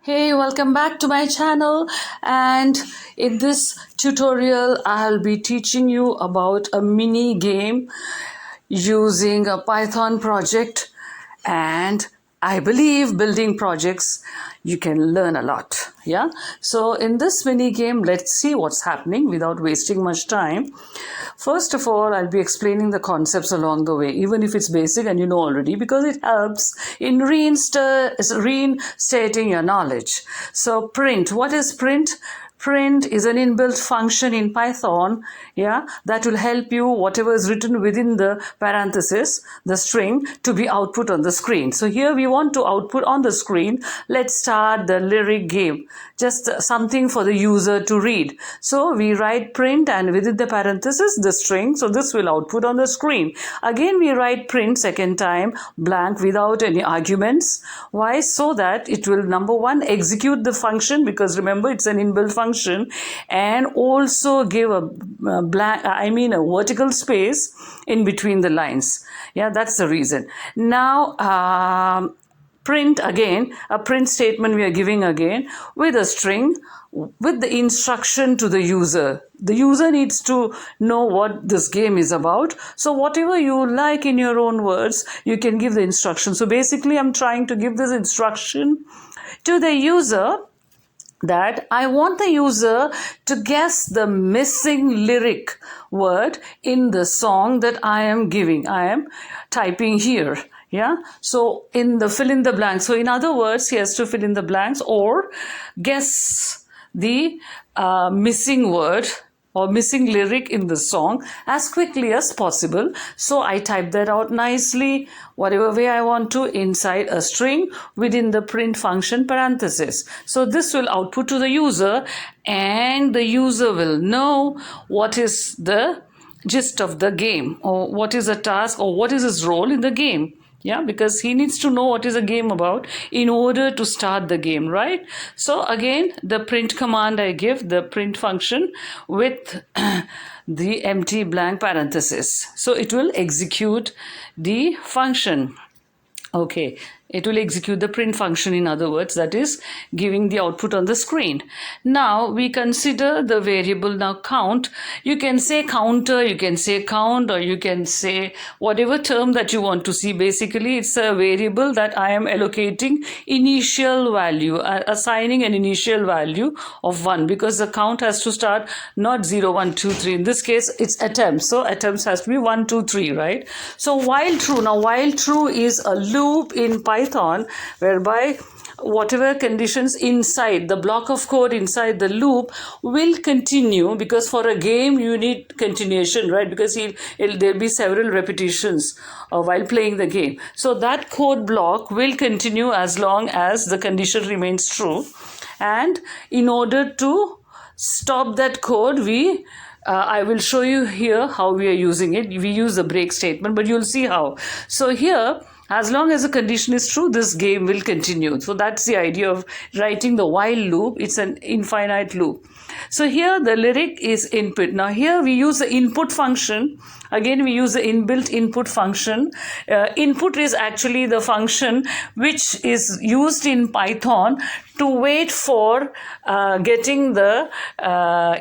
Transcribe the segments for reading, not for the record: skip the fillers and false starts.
Hey, welcome back to my channel, and in this tutorial I'll be teaching you about a mini game using a Python project, and I believe building projects you can learn a lot. Yeah, so in this mini game, let's see what's happening without wasting much time. First of all, I'll be explaining the concepts along the way, even if it's basic and you know already, because it helps in reinstating your knowledge. So print, what is print? Print is an inbuilt function in Python, that will help you whatever is written within the parenthesis, the string, to be output on the screen. So here we want to output on the screen. Let's start the lyric game, just something for the user to read. So we write print and within the parenthesis the string, so this will output on the screen. Again we write print second time blank without any arguments. Why? So that it will, number one, execute the function, because remember it's an inbuilt function, and also give a vertical space in between the lines. Yeah, that's the reason. Now print, again a print statement we are giving again with a string with the instruction to the user. The user needs to know what this game is about. So whatever you like in your own words, you can give the instruction. So basically I'm trying to give this instruction to the user that I want the user to guess the missing lyric word in the song that I am giving. I am typing here. Yeah, so in the fill in the blanks. So in other words, he has to fill in the blanks or guess the missing word or missing lyric in the song as quickly as possible. So I type that out nicely, whatever way I want to, inside a string within the print function parenthesis. So this will output to the user, and the user will know what is the gist of the game, or what is a task, or what is his role in the game. Yeah, because he needs to know what is a game about in order to start the game, right? So again, the print command I give, the print function with the empty blank parenthesis. So it will execute the function. Okay, it will execute the print function, in other words, that is giving the output on the screen. Now we consider the variable now count. You can say counter, you can say count, or you can say whatever term that you want to see. Basically it's a variable that I am allocating initial value, assigning an initial value of 1, because the count has to start not 0, 1, 2, 3. In this case it's attempts, so attempts has to be 1, 2, 3, right? So while true, now while true is a loop in Python whereby whatever conditions inside the block of code inside the loop will continue, because for a game you need continuation, right? Because there'll be several repetitions while playing the game. So that code block will continue as long as the condition remains true. And in order to stop that code, I will show you here how we are using it. We use the break statement, but you'll see how. So here, as long as the condition is true, this game will continue. So that's the idea of writing the while loop. It's an infinite loop. So here the lyric is input. Now here we use the input function. Again, we use the inbuilt input function. Input is actually the function which is used in Python to wait for getting the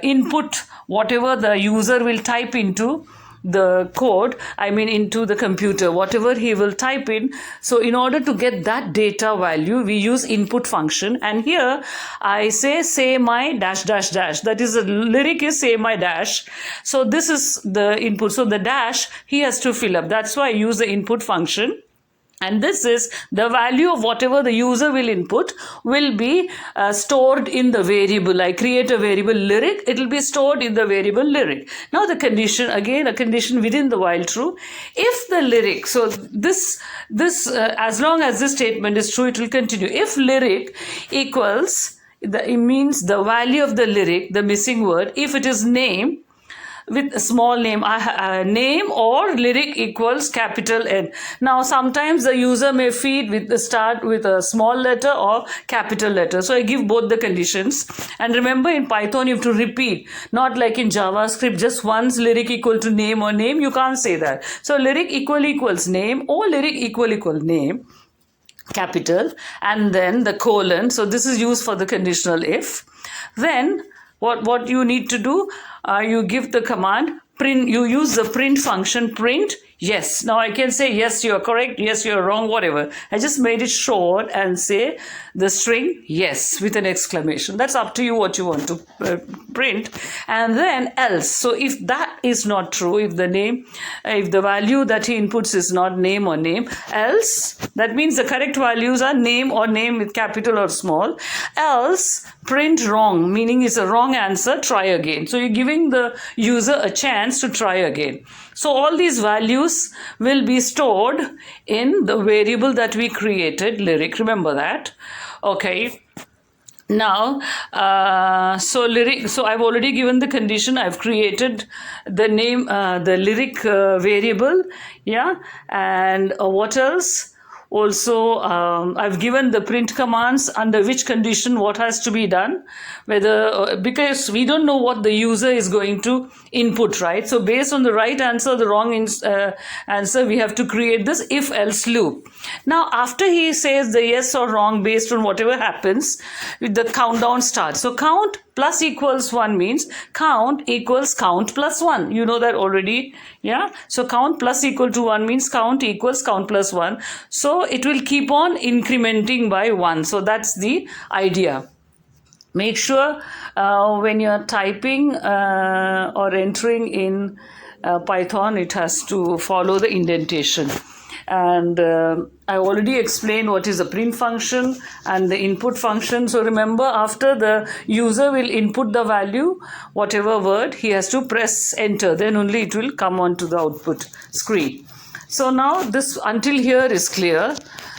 input, whatever the user will type into the code, into the computer, whatever he will type in. So in order to get that data value, we use input function. And here I say my dash dash dash. That is, the lyric is say my dash. So this is the input. So the dash he has to fill up. That's why I use the input function. And this is the value of whatever the user will input will be stored in the variable. I create a variable lyric, it will be stored in the variable lyric. Now the condition, again a condition within the while true. If the lyric, so this as long as this statement is true, it will continue. If lyric equals, it means the value of the lyric, the missing word, if it is name, with a small name, name or lyric equals capital N. Now sometimes the user may feed with the start with a small letter or capital letter. So I give both the conditions. And remember, in Python you have to repeat, not like in JavaScript, just once lyric equal to name or name, you can't say that. So lyric equals name or lyric equal name. capital, and then the colon. So this is used for the conditional if. Then what you need to do, you give the command print, you use the print function, print yes. Now I can say yes, you are correct, yes, you are wrong, whatever. I just made it short and say the string yes with an exclamation. That's up to you what you want to print. And then else. So if that is not true, if the value that he inputs is not name or name, else, that means the correct values are name or name with capital or small. Else print wrong, meaning it's a wrong answer, try again. So you're giving the user a chance to try again. So all these values will be stored in the variable that we created, lyric. Remember that. Okay. Now, so I've already given the condition. I've created the name, the lyric variable. Yeah. And what else? Also, I've given the print commands under which condition what has to be done, whether because we don't know what the user is going to input, right? So based on the right answer, the wrong answer, we have to create this if-else loop. Now, after he says the yes or wrong based on whatever happens, the countdown starts. So count plus equals 1 means count equals count plus 1. You know that already, yeah? So count plus equal to 1 means count equals count plus 1. So it will keep on incrementing by 1. So that's the idea. Make sure when you're typing or entering in Python, it has to follow the indentation. And I already explained what is the print function and the input function. So remember, after the user will input the value, whatever word, he has to press enter. Then only it will come onto the output screen. So now this until here is clear.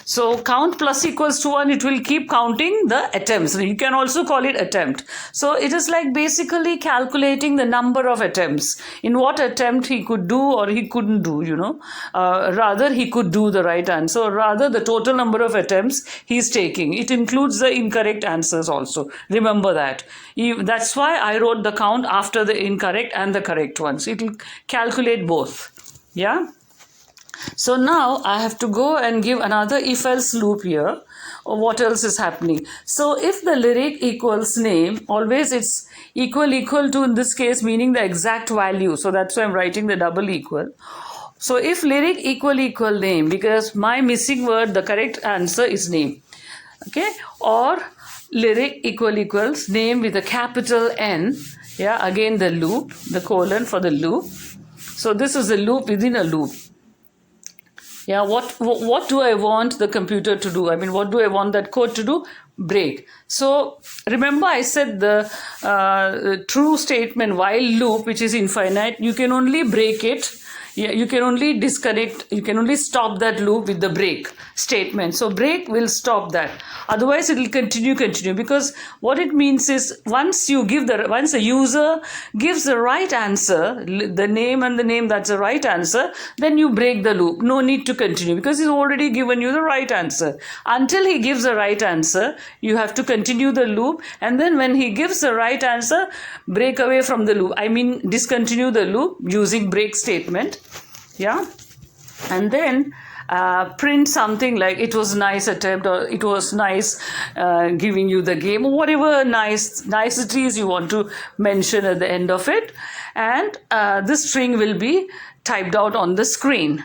So count plus equals to 1, it will keep counting the attempts. You can also call it attempt. So it is like basically calculating the number of attempts. In what attempt he could do or he couldn't do, you know. Rather he could do the right answer. Rather the total number of attempts he's taking. It includes the incorrect answers also. Remember that. That's why I wrote the count after the incorrect and the correct ones. It will calculate both. Yeah. So now I have to go and give another if-else loop here. What else is happening? So if the lyric equals name, always it's equal to, in this case, meaning the exact value. So that's why I'm writing the double equal. So if lyric equal name, because my missing word, the correct answer is name. Okay. Or lyric equals name with a capital N. Yeah. Again the loop, the colon for the loop. So this is a loop within a loop. Yeah, what do I want the computer to do? I mean, what do I want that code to do? Break. So remember I said the true statement while loop, which is infinite, you can only break it. Yeah, you can only disconnect, you can only stop that loop with the break statement. So break will stop that. Otherwise it will continue because what it means is once the user gives the right answer, the name and the name, that's the right answer, then you break the loop. No need to continue because he's already given you the right answer. Until he gives the right answer, you have to continue the loop, and then when he gives the right answer, break away from the loop. I mean discontinue the loop using break statement. Yeah, and then print something like it was nice attempt or it was nice giving you the game, or whatever niceties you want to mention at the end of it, and this string will be typed out on the screen.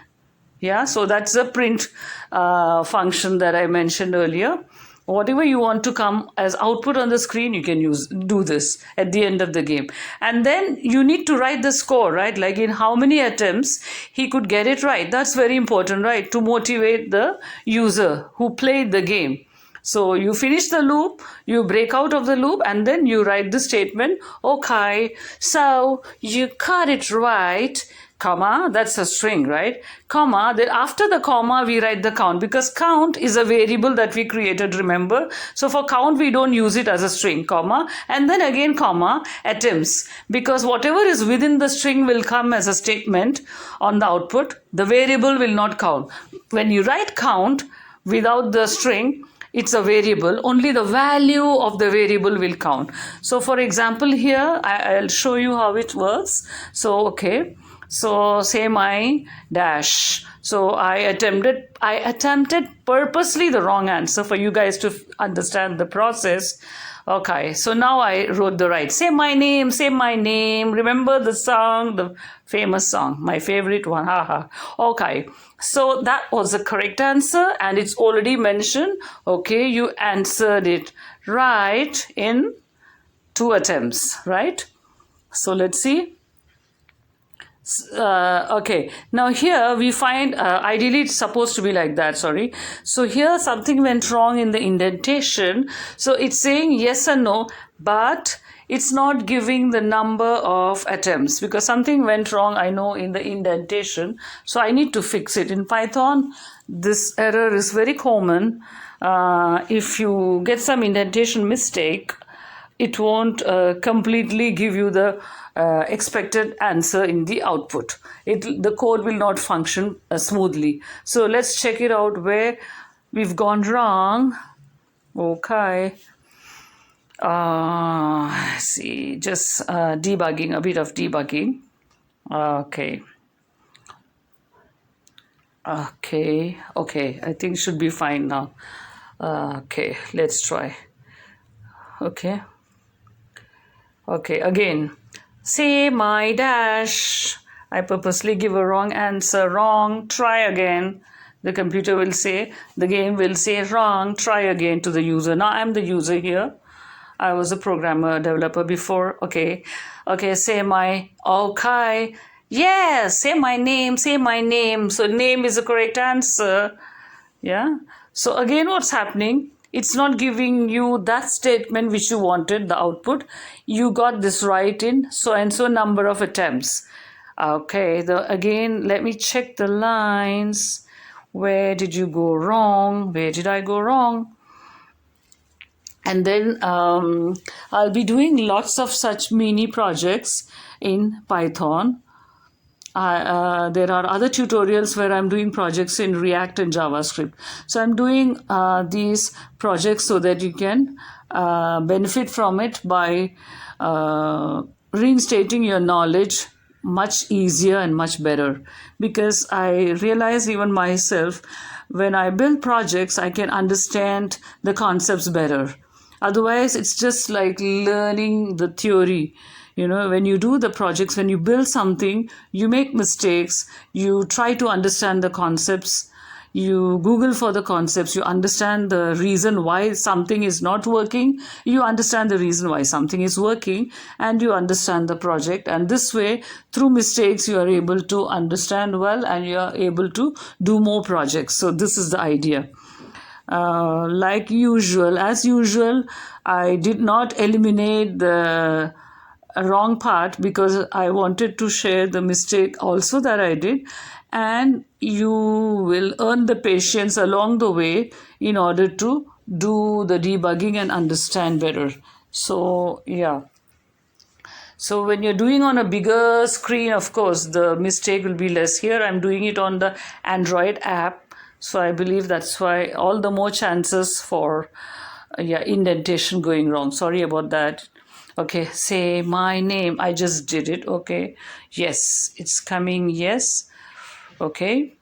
Yeah, so that's the print function that I mentioned earlier. Whatever you want to come as output on the screen, you can do this at the end of the game. And then you need to write the score, right? Like in how many attempts he could get it right. That's very important, right? To motivate the user who played the game. So you finish the loop, you break out of the loop, and then you write the statement, okay, so you got it right, comma, that's a string, right? Comma, then after the comma, we write the count, because count is a variable that we created, remember? So for count, we don't use it as a string, comma, and then again, comma, attempts, because whatever is within the string will come as a statement on the output. The variable will not count. When you write count without the string, it's a variable, only the value of the variable will count. So for example, here, I'll show you how it works. So, okay. So say my dash. So I attempted purposely the wrong answer for you guys to understand the process. Okay, so now I wrote the right. Say my name, say my name. Remember the song, the famous song, my favorite one. Haha. Okay, so that was the correct answer and it's already mentioned. Okay, you answered it right in 2 attempts, right? So let's see. Okay, now here we find ideally it's supposed to be like that, sorry. So here something went wrong in the indentation. So it's saying yes or no, but it's not giving the number of attempts because something went wrong, I know, in the indentation. So I need to fix it. In Python, this error is very common. If you get some indentation mistake, it won't completely give you the expected answer in the output. The code will not function smoothly. So let's check it out where we've gone wrong. Okay. See, just debugging, a bit of debugging. Okay. Okay, I think should be fine now. Okay, let's try. Okay, again. Say my dash. I purposely give a wrong answer. Wrong. Try again. The computer will say, the game will say wrong. Try again to the user. Now I'm the user here. I was a programmer, developer before. Okay. Say my. Okay. Yes. Say my name. Say my name. So name is the correct answer. Yeah. So again, what's happening? It's not giving you that statement which you wanted, the output. You got this right in so and so number of attempts. Okay, again, let me check the lines. Where did you go wrong? Where did I go wrong? And then I'll be doing lots of such mini projects in Python. There are other tutorials where I'm doing projects in React and JavaScript. So I'm doing these projects so that you can benefit from it by reinstating your knowledge much easier and much better. Because I realize even myself, when I build projects, I can understand the concepts better. Otherwise, it's just like learning the theory. You know, when you do the projects, when you build something, you make mistakes, you try to understand the concepts, you Google for the concepts, you understand the reason why something is not working, you understand the reason why something is working, and you understand the project. And this way, through mistakes, you are able to understand well and you are able to do more projects. So this is the idea. As usual, I did not eliminate the wrong part because I wanted to share the mistake also that I did, and you will earn the patience along the way in order to do the debugging and understand better. So yeah. So when you're doing on a bigger screen, of course, the mistake will be less. Here I'm doing it on the Android app. So I believe that's why all the more chances for indentation going wrong. Sorry about that. Okay, say my name. I just did it. Okay. Yes, it's coming. Yes. Okay.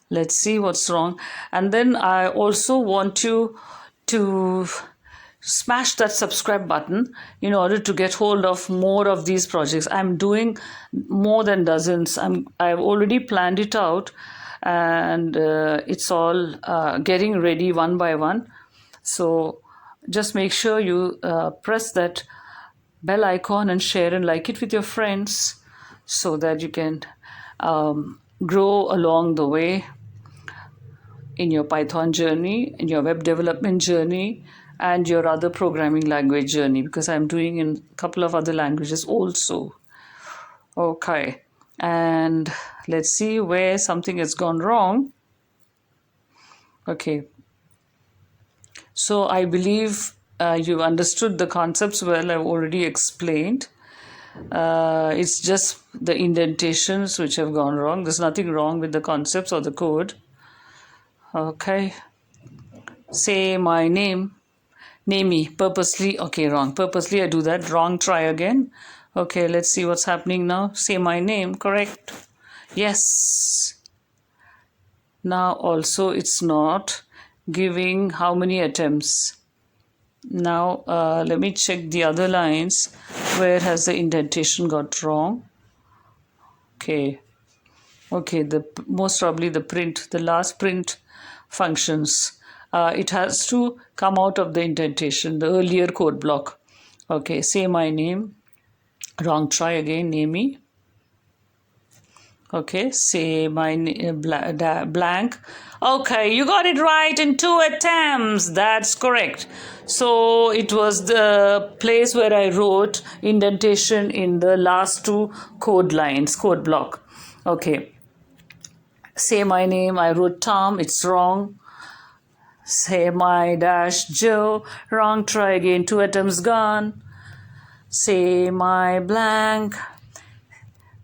Let's see what's wrong. And then I also want you to smash that subscribe button in order to get hold of more of these projects. I'm doing more than dozens. I've already planned it out, and it's all getting ready one by one. So just make sure you press that bell icon and share and like it with your friends so that you can grow along the way in your Python journey, in your web development journey, and your other programming language journey, because I'm doing in a couple of other languages also. Okay, and let's see where something has gone wrong. Okay. So I believe you've understood the concepts well. I've already explained. It's just the indentations which have gone wrong. There's nothing wrong with the concepts or the code. Okay. Say my name. Name me. Purposely. Okay, wrong. Purposely I do that. Wrong. Try again. Okay, let's see what's happening now. Say my name, correct? Yes. Now also it's not giving how many attempts. Now let me check the other lines. Where has the indentation got wrong? Okay. Okay, most probably the last print functions. It has to come out of the indentation, the earlier code block. Okay, say my name. Wrong, try again, name me. Okay, say my blank. Okay, you got it right in 2 attempts. That's correct. So it was the place where I wrote indentation in the last 2 code lines, code block. Okay. Say my name, I wrote Tom, it's wrong. Say my dash Joe, wrong, try again, 2 attempts gone. Say my blank.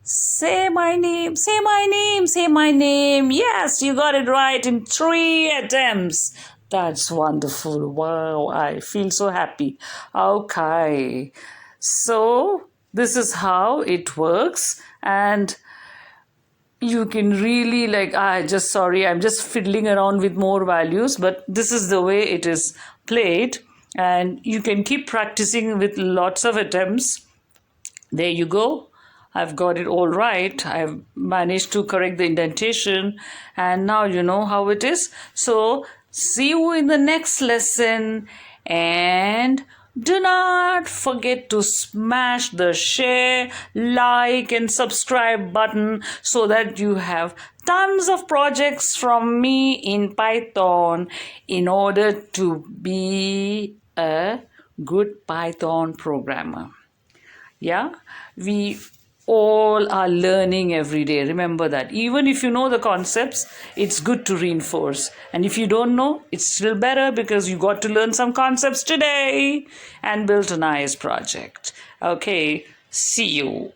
Say my name, say my name, say my name. Yes, you got it right in 3 attempts. That's wonderful. Wow, I feel so happy. Okay, so this is how it works, and you can really I'm just fiddling around with more values, but this is the way it is played, and you can keep practicing with lots of attempts. There you go. I've got it all right. I've managed to correct the indentation, and now you know how it is. So see you in the next lesson, and do not forget to smash the share, like, and subscribe button so that you have tons of projects from me in Python in order to be a good Python programmer. Yeah, we all are learning every day. Remember that. Even if you know the concepts, it's good to reinforce. And if you don't know, it's still better because you got to learn some concepts today and build a nice project. Okay, see you.